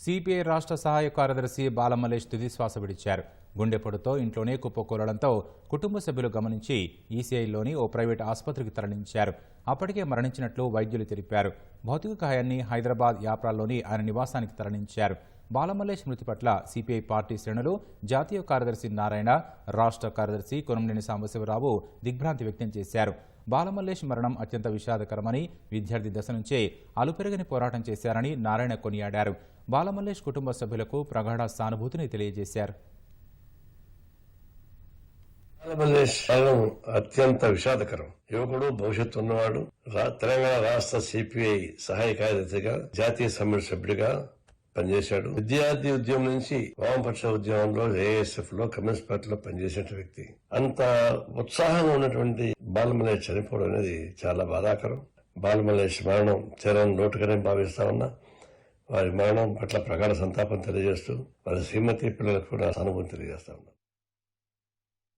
CPI రాష్ట్ర సహాయ కార్యదర్శి బాలమల్లేష్ తుదిశ్వాస విడిచారు. గుండెపోటుతో ఇంట్లోనే కుప్పకూలడంతో కుటుంబ సభ్యులు గమనించి ఈసీఐలోని ఓ ప్రైవేట్ ఆసుపత్రికి తరలించారు. అప్పటికే మరణించినట్లు వైద్యులు తెలిపారు. భౌతిక కాయాన్ని హైదరాబాద్ యాప్రాల్లోని ఆయన నివాసానికి తరలించారు. బాలమల్లేష్ మృతి పట్ల సిపిఐ పార్టీ శ్రేణులు, జాతీయ కార్యదర్శి నారాయణ, రాష్ట్ర కార్యదర్శి కొనంనేని సాంబశివరావు దిగ్భ్రాంతి వ్యక్తం చేశారు. బాలమల్లేష్ మరణం అత్యంత విషాదకరమని, విద్యార్థి దశ నుంచే అలుపెరగని పోరాటం చేశారని నారాయణ కొనియాడారు. బాలమల్లేష్ కుటుంబ సభ్యులకు ప్రగాఢ సానుభూతిని తెలియజేశారు. బాలమల్లేష్ మరణం అత్యంత విషాదకరం. యువకుడు, భవిష్యత్తు ఉన్నవాడు. తెలంగాణ రాష్ట్ర సిపిఐ సహాయ కార్యదర్శిగా, జాతీయ సమ్మిళ సభ్యుడిగా పనిచేశాడు. విద్యార్థి ఉద్యమం నుంచి వామపక్ష ఉద్యమంలో, ఏఎస్ఎఫ్ లో, కమ్యూనిస్ట్ పార్టీలో పనిచేసిన వ్యక్తి. అంత ఉత్సాహంగా ఉన్నటువంటి బాలమల్లేష్ చనిపోవడం అనేది చాలా బాధాకరం. బాలమల్లేష్ మరణం తీరని లోటుగానే భావిస్తా ఉన్నా. వారి మరణం పట్ల ప్రగాఢ సంతాపం తెలియజేస్తూ వారి శ్రీమతి, పిల్లలకు కూడా సానుభూతి తెలియజేస్తా ఉన్నా.